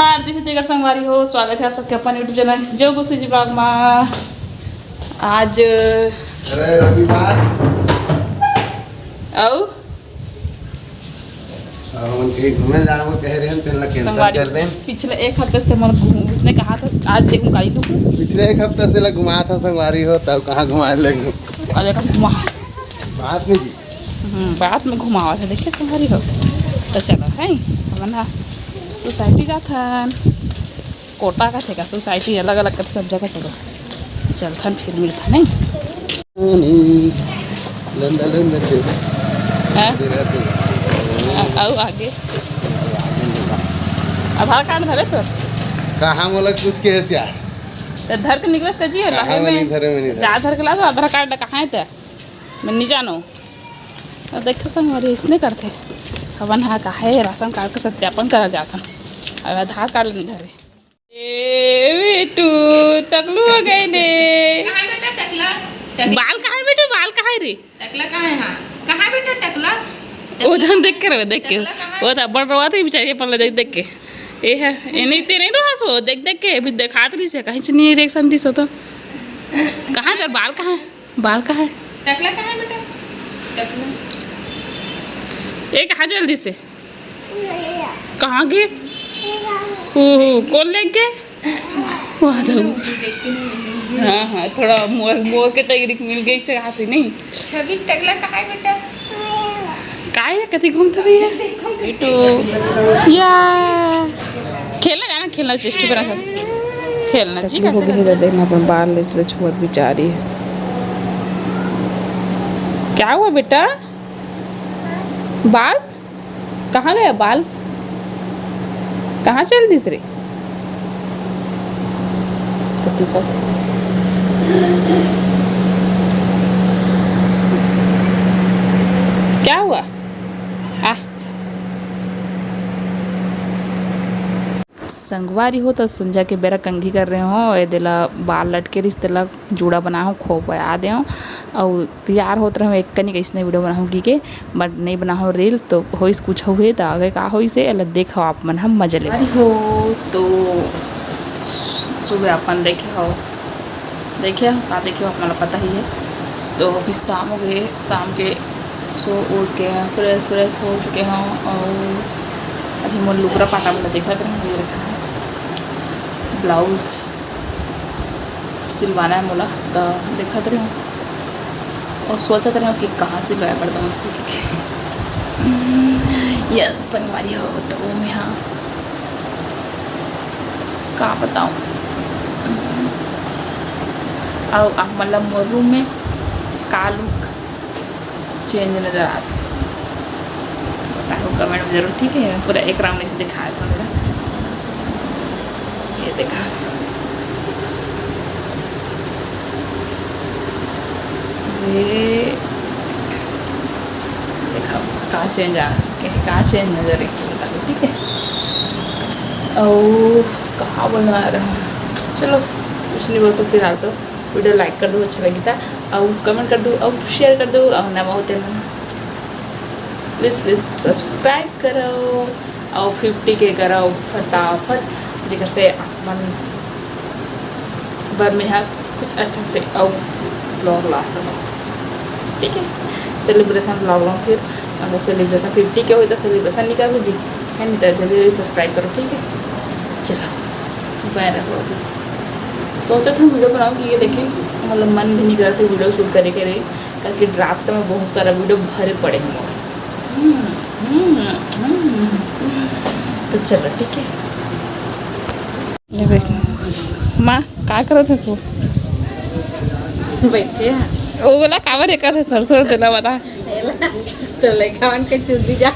नमस्कार जय छत्तीसगढ़ संगवारी हो स्वागत है सबके अपन यूट्यूब चैनल जो गुस्सी जी ब्लॉग में। आज रविवार आओ कहीं घूमने जाना वो कह रहे हैं पहले कैंसिल कर दें। पिछले एक हफ्ते से मन उसने कहा था आज देखूँ गाड़ी लूँ। पिछले एक हफ्ते से लग घुमाया था संगवारी हो तब कहाँ घुमाए लगे और देखा घुमा बात में जी बात में घुमावा था देखिए संगवारी हो तो चलो है ना सोसाइटी जाता कोटा का थे का सोसाइटी अलग अलग करते सब जगह चलो चलता फिर मिलता नहीं लंदन में आओ आगे आधार कार्ड धरे तो कहाँ मोला कुछ के है यार तो धर के निकल से जी लहे में जा धर के ला दो आधार कार्ड कहाँ है तो मैं नहीं जानो तो देखो संग इसने करते हवन हाँ कहा है राशन कार्ड का सत्यापन करा जाता अब आधार कार्ड नहीं धरे ए बेटू टकलू हो गई ले कहाँ बेटा टकला बाल कहाँ है बेटू बाल कहाँ है रे टकला कहाँ है? हाँ कहाँ बेटा टकला वो जान देख के रहे देख के वो था बड़ रहा था बेचारी पल्ले देख देख के ये है ये नहीं तेरे रहा सो देख देख के अभी दिखात रही से कहीं से नहीं रिएक्शन दी सो तो कहाँ तेरे बाल कहाँ है बाल कहाँ है टकला कहाँ है बेटा टकला ये कहाँ जल्दी से कहाँ गए कौन ले गए वहाँ तो हाँ हाँ थोड़ा मोर मोर के टगरी मिल गई जगह से नहीं छवि टकला कहाँ है बेटा काय है कति घूमते भैया बेटू या खेलना जाना खेलना चेष्टा बना सब खेलना जी कैसे देखना अपन बाल ले चले छोड़ बेचारी क्या हुआ बेटा बाल कहाँ गया बाल कहाँ चल दूसरे क्या हुआ संगवारी हो तो संजा के बेरा कंघी कर रहे हो ये दिला बाल लटके रिश्ते लग जूड़ा बना हो खोप आ दे और तैयार होते रहो एक कनी कैसे वीडियो बनाऊँगी के बट नहीं बना हो रील तो हो इस कुछ हुए तो आगे का हो इसे अलग देखो आप मन हम मजा ले हो तो सुबह अपन देखे हो का देखे हो अपना पता ही है तो अभी शाम हो गए शाम के सो उठ के फ्रेश हो चुके हों और अभी मोर लुकरा पाटा वाला देखा तो ये रखा है ब्लाउज सिलवाना है मोला तो देखा तो रही हूँ और सोचा तो रही हूँ कि कहाँ सिलवाया पड़ता हूँ इसी के यस संगवारी हो तो वो मैं हाँ कहाँ बताऊँ और आप मतलब मोर रूम में का लुक चेंज नज़र आता कमेंट में जरूर ठीक है पूरा एक राउंड ऐसे दिखाया था मेरा ये देखा ये देखा कहाँ चेंज कहाँ चेंज नज़र इससे बता दो ठीक है और कहाँ बोलना आ रहा हूँ चलो कुछ नहीं बोल तो फिलहाल तो वीडियो लाइक कर दो अच्छा लगी था और कमेंट कर दो और शेयर कर दो और नवा होते ना प्लीज़ सब्सक्राइब करो और 50 के करो फटाफट जिकर से मन बर में यहाँ कुछ अच्छा से और ब्लॉग ला सको ठीक है सेलिब्रेशन ब्लॉग लाऊँ फिर अगर सेलिब्रेशन 50 के हो तो सेलिब्रेशन नहीं करो जी है नहीं तो जल्दी सब्सक्राइब करो ठीक है चलो बाय रखो अभी सोचा था वीडियो बनाऊँगी ये लेकिन मतलब मन भी नहीं कर रहा था वीडियो शूट करे के ताकि ड्राफ्ट में बहुत सारा वीडियो भरे पड़े हैं तो चलो ठीक है ये देख माँ क्या कर रहे थे सो बैठे वो बोला कावर एक थे सरसों दिला बता तो लड़का के चुदी जा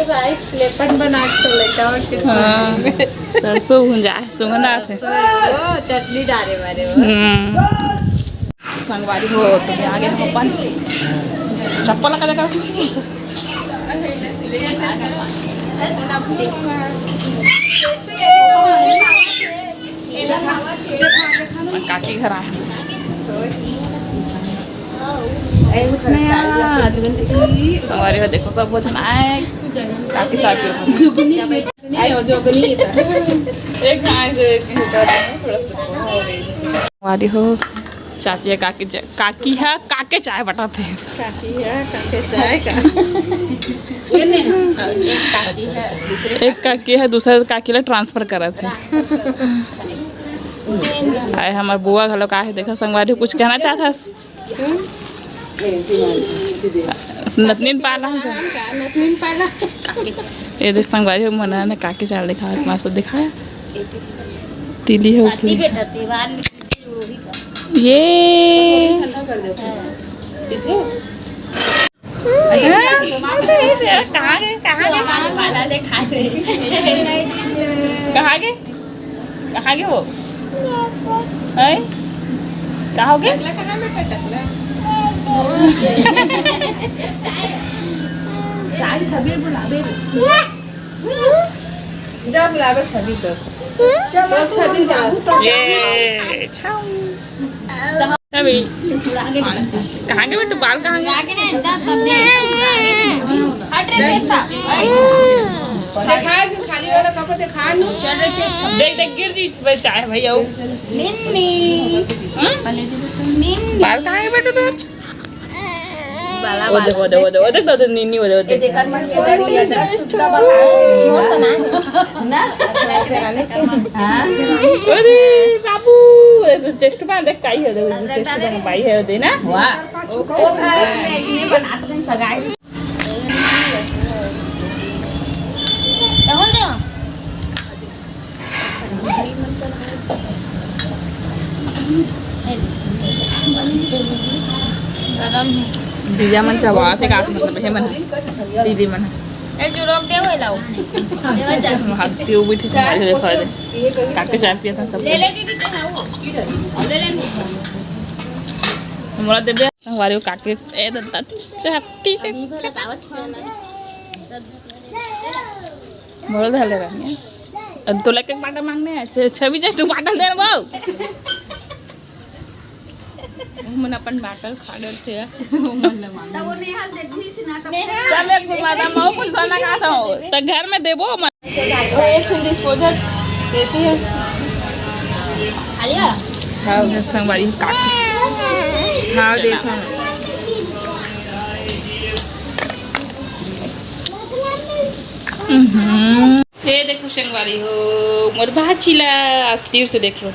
राइस लेपन बना के तो लड़का के सरसों भुंजा सुगंधा थे वो चटनी डाले मारे संगवारी हो तो मैं आगे हम अपन चप्पल लगा लगा काकी घर आए संगवारी हो देखो सब भोजन आए काकी चाय पियो जोगनी एक गाय से एक होता है थोड़ा सा संगवारी हो चाची है काकी है काके चाय बताते हैं काके चाय का ये नहीं काकी है एक काकी है दूसरा काकी ला ट्रांसफर करा थे आए हमार बुआ घलो का है देखो संगवारी कुछ कहना चाहता नतनीन पाला नतनीन पाला ये देख संगवारी हो मना ने काकी चाय दिखा मस्त दिखाया तीली है ऊपर ये कहाँ गए वो कहाँ हो गए छवि तो ये छवि कहाँ गए बेटू बाल कहाँ खाली वाला कपड़ा दिखा लो देख देख गिर जी चाय भैया बाल कहाँ है बेटू तो देख दो नीनी अरे बाबू चेस्ट पे देख काई है चेस्ट पे बाई है दे ना वाह ओ बनाते हैं सगाई दीजा मन चवा थे का मतलब है मन दीदी मन ए जुरोक दे होय लाओ हाथ पे बैठी से मारे देखा दे काके चाय पिया था सब ले ले दीदी के हां ले ले मोला देबे संगवारी काके ए दत्ता चाटी मोला धले रहनी अब तो लेके बाटा मांगने है छवि जस्ट बाटा दे बाऊ मन अपन बाटल खा डर थे मन मांग तब नेहाल देखी छी ना तब एक मादा माऊ कुछ खाना खाता हो तो घर में देबो मत और एक डिस्पोजल देती है आलिया हां संगवारी काकी हां देखो ये देखो संगवारी हो मोर भाचीला अस्तिर से देख लो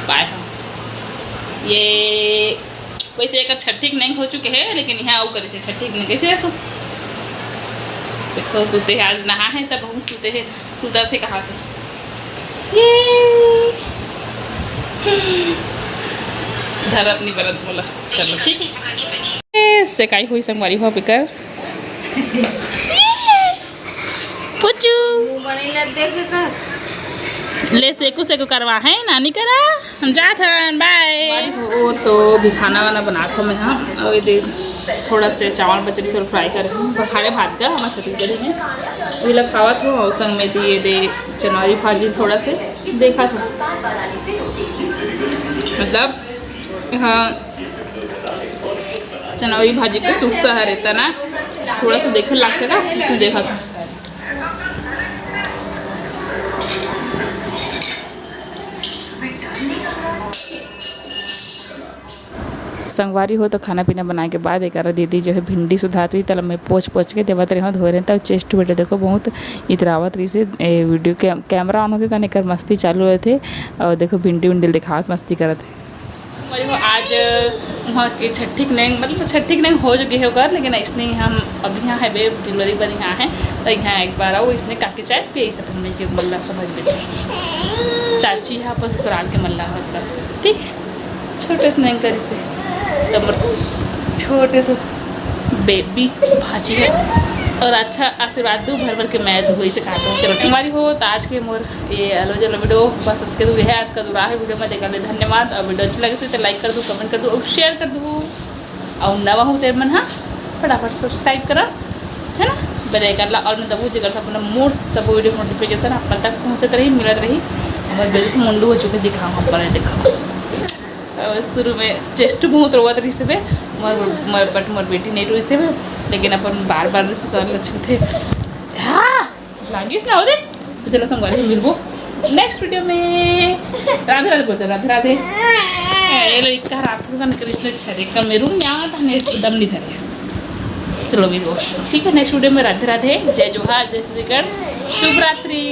पाए हो ये वैसे एक छठी नहीं हो चुके हैं लेकिन यहाँ आओ करे से छठी नहीं कैसे ऐसा देखो सोते हैं आज नहा है तब बहुत सोते हैं सुधा थे कहाँ थे ये धरत नहीं बरत बोला चलो ठीक है से काई हुई संगवारी हो पिकर पुचू बनेला देख कर ले सेकू करवा है नानी करा हम जात हन बाय वो तो भी खाना वाना बनाता हूँ मैं हाँ और ये थोड़ा से चावल बचरी से फ्राई कर खाने भात का हमारे छत्तीसगढ़ी में वही लोग खावा था और संग में दिए दे चनौरी भाजी थोड़ा से देखा था मतलब हाँ चनौरी भाजी का सुख सा रहता ना थोड़ा सा देखने लगता था इसमें देखा था संगवारी हो तो खाना पीना बनाए के बाद एक दीदी जो है भिंडी सुधाती तब मैं पोछ के देवत रहे धोए रहे तब चेस्ट बेटे देखो बहुत इतरावत रही से वीडियो कैमरा ऑन होते तन एक मस्ती चालू हुए थे और देखो भिंडी उंडी दिखावत मस्ती करते आज वहाँ के छठी नहीं मतलब छठी नहीं हो चुकी है कर लेकिन इसने हम अभी यहाँ है बे डिलीवरी पर यहाँ है तो यहाँ एक बार आओ इसने काके चाय पिए सब हमने के मल्ला समझ में चाची यहाँ पर ससुराल के मल्ला मतलब ठीक छोटे से नहीं करी से तब छोटे से बेबी भाजी है और अच्छा आशीर्वाद दूँ भर भर के मैं दूँ इसे खाता हूँ चलो हमारी हो तो आज के मोर ये अलो जलो वीडियो बस के दूँ है आज का दूर है वीडियो में देखा ले धन्यवाद और वीडियो अच्छा लगे तो लाइक कर दूँ कमेंट कर दूँ और शेयर कर दूँ और नवा हूँ तेरे मन हाँ फटाफट सब्सक्राइब करो है ना बेल और मैं दबू जगह अपना मोर सब वीडियो नोटिफिकेशन अपन तक पहुँचते रही मिलत रही हमारे बेल मुंडू हो चुके दिखाऊँ पर देखो शुरू में चेस्ट बहुत रोवत रही से बट मोर बेटी नहीं रोई से लेकिन अपन बार बार सर लछूते हाँ लागिस ना हो दे। तो चलो संगवारी से मिलबो नेक्स्ट वीडियो में। राधे राधे बोलते राधे राधे। ये लो इक्का रात से कृष्ण छरे का मेरू यहाँ था मेरे दम नहीं धरे। चलो मिलबो ठीक है नेक्स्ट वीडियो में। राधे राधे, जय जोहार, जय श्री गण, शुभ रात्रि।